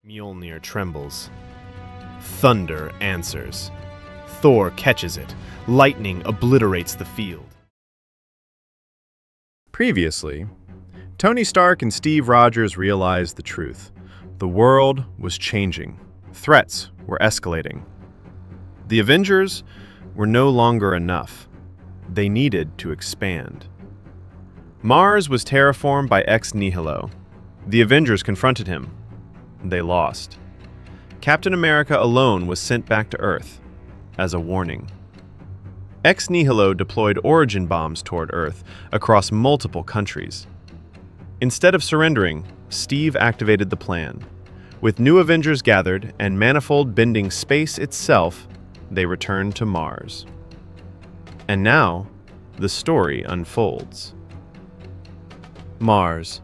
Mjolnir trembles. Thunder answers. Thor catches it. Lightning obliterates the field. Previously, Tony Stark and Steve Rogers realized the truth. The world was changing. Threats were escalating. The Avengers were no longer enough. They needed to expand. Mars was terraformed by Ex Nihilo. The Avengers confronted him. They lost. Captain America alone was sent back to Earth as a warning. Ex Nihilo deployed origin bombs toward Earth across multiple countries. Instead of surrendering, Steve activated the plan. With new Avengers gathered and manifold bending space itself, they returned to Mars. And now, the story unfolds. Mars,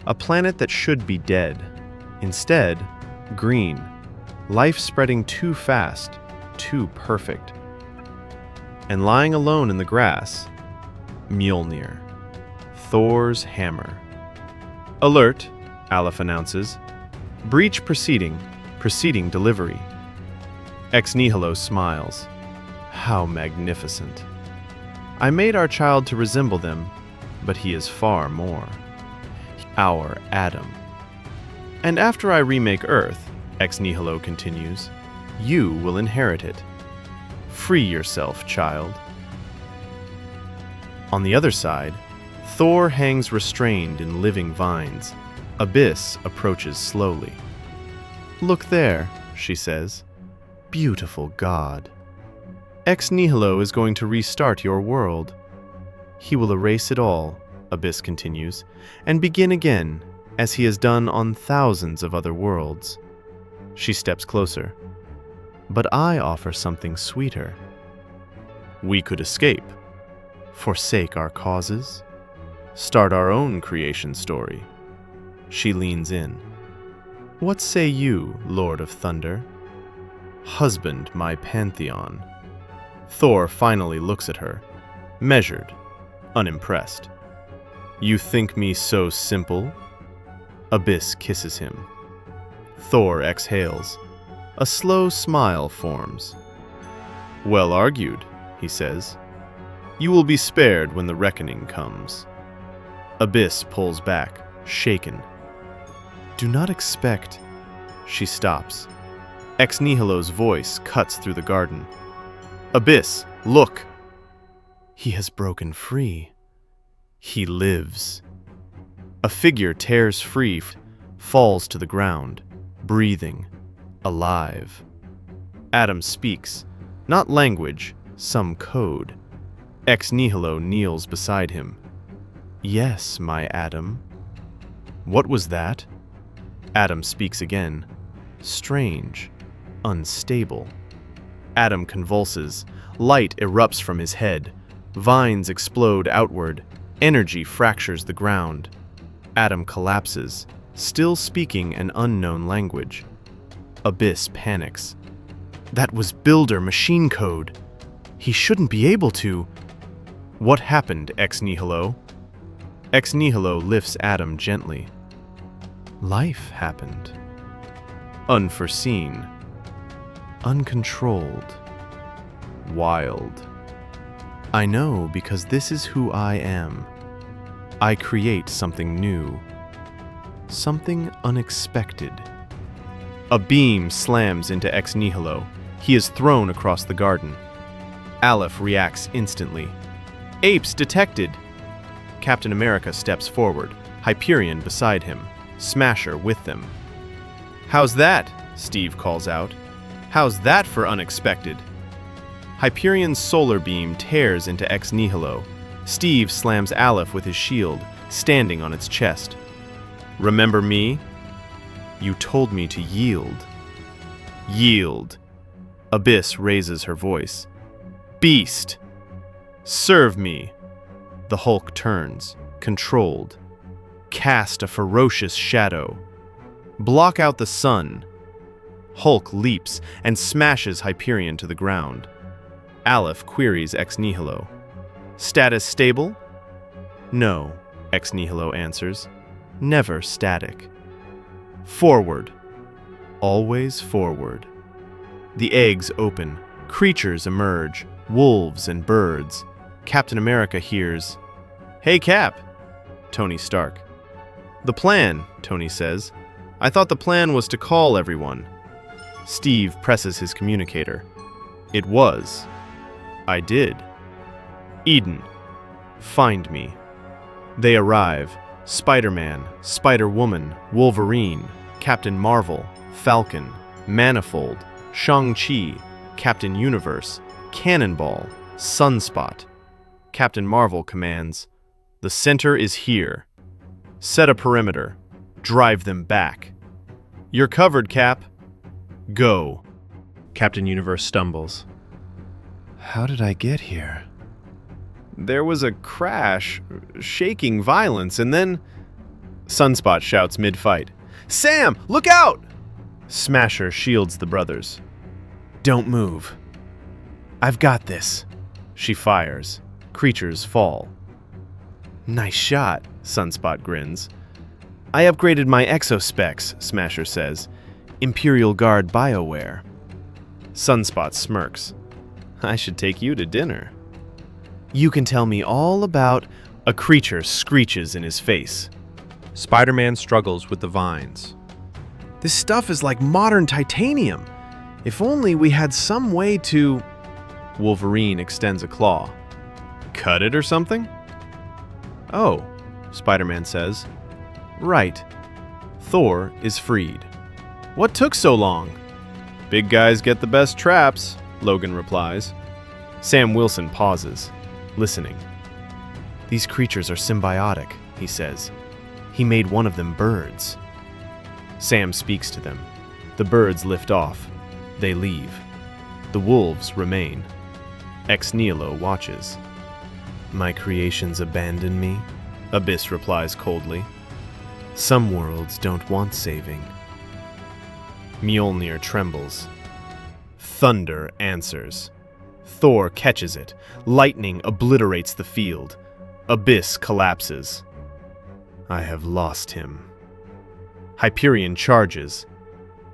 a planet that should be dead. Instead, green, life spreading too fast, too perfect. And lying alone in the grass, Mjolnir, Thor's hammer. Alert, Aleph announces. Breach proceeding delivery. Ex Nihilo smiles. How magnificent. I made our child to resemble them, but he is far more. Our Adam. And after I remake Earth, Ex Nihilo continues, you will inherit it. Free yourself, child. On the other side, Thor hangs restrained in living vines. Abyss approaches slowly. Look there, she says. Beautiful God. Ex Nihilo is going to restart your world. He will erase it all, Abyss continues, and begin again, as he has done on thousands of other worlds. She steps closer. But I offer something sweeter. We could escape, forsake our causes, start our own creation story. She leans in. What say you, Lord of Thunder? Husband my pantheon. Thor finally looks at her, measured, unimpressed. You think me so simple? Abyss kisses him. Thor exhales. A slow smile forms. Well argued, he says. You will be spared when the reckoning comes. Abyss pulls back, shaken. Do not expect... She stops. Ex Nihilo's voice cuts through the garden. Abyss, look! He has broken free. He lives. A figure tears free, falls to the ground, breathing, alive. Adam speaks, not language, some code. Ex Nihilo kneels beside him. Yes, my Adam. What was that? Adam speaks again. Strange, unstable. Adam convulses. Light erupts from his head. Vines explode outward. Energy fractures the ground. Adam collapses, still speaking an unknown language. Abyss panics. That was Builder machine code. He shouldn't be able to... What happened, Ex Nihilo? Ex Nihilo lifts Adam gently. Life happened. Unforeseen. Uncontrolled. Wild. I know because this is who I am. I create something new. Something unexpected. A beam slams into Ex Nihilo. He is thrown across the garden. Aleph reacts instantly. Apes detected! Captain America steps forward, Hyperion beside him, Smasher with them. How's that? Steve calls out. How's that for unexpected? Hyperion's solar beam tears into Ex Nihilo. Steve slams Aleph with his shield, standing on its chest. Remember me? You told me to yield. Yield. Abyss raises her voice. Beast! Serve me! The Hulk turns, controlled. Cast a ferocious shadow. Block out the sun. Hulk leaps and smashes Hyperion to the ground. Aleph queries Ex Nihilo. Status stable? No, Ex Nihilo answers. Never static. Forward. always forward. The eggs open. Creatures emerge. Wolves and birds. Captain America hears, "Hey, Cap!" Tony Stark. "The plan," Tony says. "I thought the plan was to call everyone." Steve presses his communicator. "It was. I did." Eden. "Find me." They arrive. Spider-Man, Spider-Woman, Wolverine, Captain Marvel, Falcon, Manifold, Shang-Chi, Captain Universe, Cannonball, Sunspot. Captain Marvel commands, "The center is here. Set a perimeter. Drive them back." "You're covered, Cap." "Go." Captain Universe stumbles. "How did I get here?" "There was a crash, shaking violence, and then..." Sunspot shouts mid-fight, "Sam, look out!" Smasher shields the brothers. "Don't move. I've got this." She fires. Creatures fall. "Nice shot," Sunspot grins. "I upgraded my exospecs," Smasher says. "Imperial Guard BioWare." Sunspot smirks. "I should take you to dinner." "You can tell me all about..." A creature screeches in his face. Spider-Man struggles with the vines. "This stuff is like modern titanium. If only we had some way to..." Wolverine extends a claw. "Cut it or something?" "Oh," Spider-Man says. "Right. Thor is freed." "What took so long?" "Big guys get the best traps," Logan replies. Sam Wilson pauses, listening. "These creatures are symbiotic," he says. "He made one of them birds." Sam speaks to them. The birds lift off. They leave. The wolves remain. Ex Nihilo watches. "My creations abandon me," Abyss replies coldly. "Some worlds don't want saving." Mjolnir trembles. Thunder answers. Thor catches it. Lightning obliterates the field. Abyss collapses. "I have lost him." Hyperion charges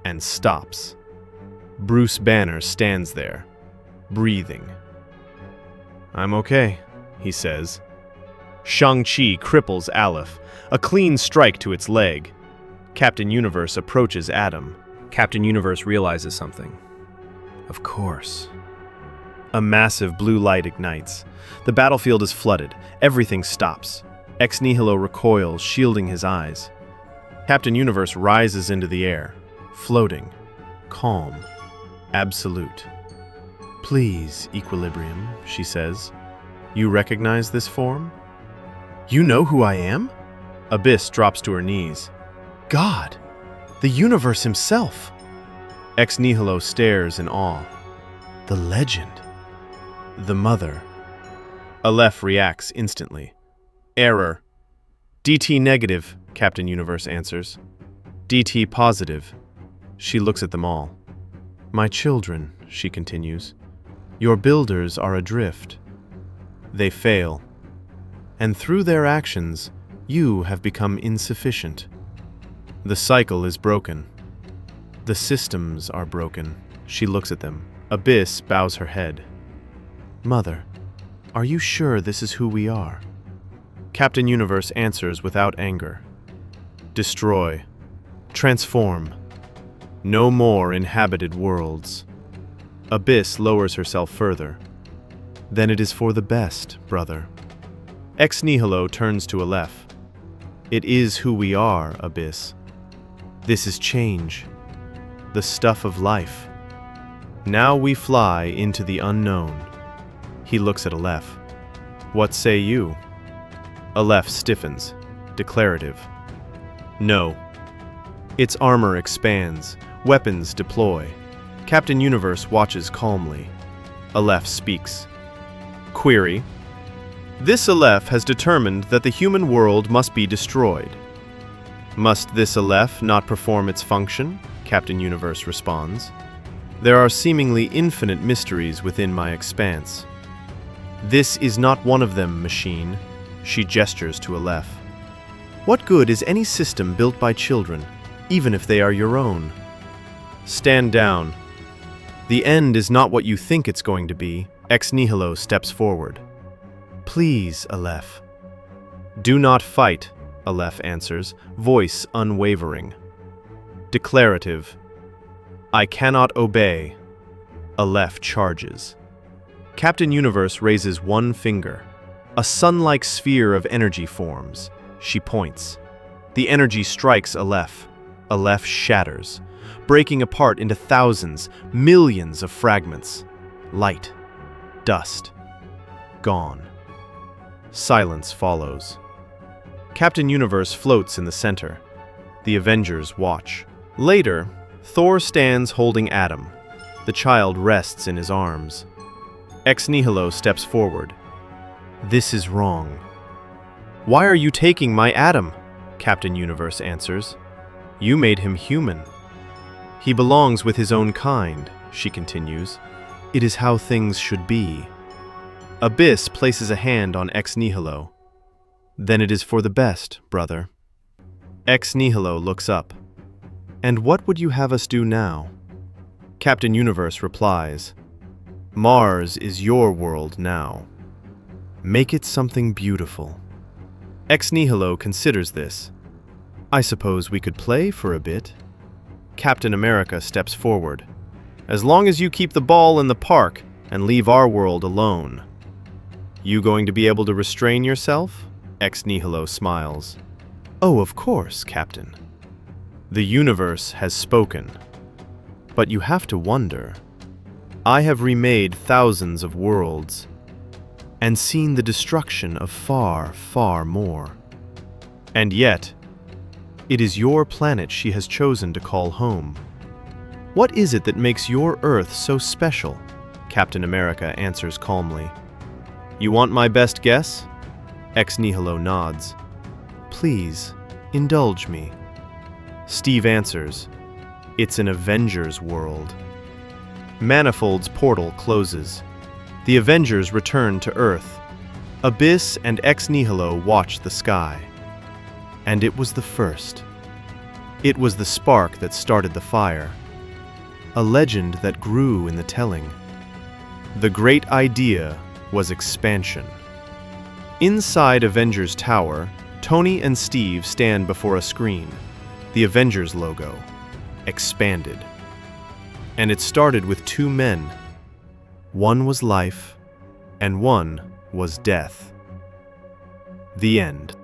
and stops. Bruce Banner stands there, breathing. "I'm okay," he says. Shang-Chi cripples Aleph, a clean strike to its leg. Captain Universe approaches Adam. Captain Universe realizes something. Of course. A massive blue light ignites. The battlefield is flooded. Everything stops. Ex Nihilo recoils, shielding his eyes. Captain Universe rises into the air, floating, calm, absolute. "Please, Equilibrium," she says. "You recognize this form?" "You know who I am?" Abyss drops to her knees. "God! The universe himself!" Ex Nihilo stares in awe. "The legend. The mother." Aleph reacts instantly. "Error. DT negative," Captain Universe answers. "DT positive." She looks at them all. "My children," she continues, "your builders are adrift. They fail. And through their actions, you have become insufficient. The cycle is broken. The systems are broken." She looks at them. Abyss bows her head. "Mother, are you sure this is who we are?" Captain Universe answers without anger. "Destroy. Transform. No more inhabited worlds." Abyss lowers herself further. "Then it is for the best, brother." Ex Nihilo turns to Aleph. "It is who we are, Abyss. This is change. The stuff of life. Now we fly into the unknown." He looks at Aleph. "What say you?" Aleph stiffens, declarative. "No." Its armor expands. Weapons deploy. Captain Universe watches calmly. Aleph speaks. Query. This Aleph has determined that the human world must be destroyed. Must this Aleph not perform its function? Captain Universe responds. There are seemingly infinite mysteries within my expanse. This is not one of them, machine. She gestures to Aleph. What good is any system built by children, even if they are your own? Stand down. The end is not what you think it's going to be. Ex Nihilo steps forward. Please, Aleph. Do not fight, Aleph answers, voice unwavering. Declarative. I cannot obey. Aleph charges. Captain Universe raises one finger. A sun-like sphere of energy forms. She points. The energy strikes Aleph. Aleph shatters, breaking apart into thousands, millions of fragments. Light. Dust. Gone. Silence follows. Captain Universe floats in the center. The Avengers watch. Later, Thor stands holding Adam. The child rests in his arms. Ex Nihilo steps forward. This is wrong. Why are you taking my Adam? Captain Universe answers. You made him human. He belongs with his own kind, she continues. It is how things should be. Abyss places a hand on Ex Nihilo. Then it is for the best, brother. Ex Nihilo looks up. And what would you have us do now? Captain Universe replies, Mars is your world now. Make it something beautiful. Ex Nihilo considers this. I suppose we could play for a bit. Captain America steps forward. As long as you keep the ball in the park and leave our world alone. You going to be able to restrain yourself? Ex Nihilo smiles. Oh, of course, Captain. The universe has spoken. But you have to wonder. I have remade thousands of worlds and seen the destruction of far, far more. And yet, it is your planet she has chosen to call home. What is it that makes your Earth so special? Captain America answers calmly. You want my best guess? Ex Nihilo nods. Please, indulge me. Steve answers. It's an Avengers world. Manifold's portal closes. The Avengers return to Earth. Abyss and Ex Nihilo watch the sky. And it was the first. It was the spark that started the fire. A legend that grew in the telling. The great idea was expansion. Inside Avengers Tower, Tony and Steve stand before a screen. The Avengers logo. Expanded. And it started with two men. One was life, and one was death. The end.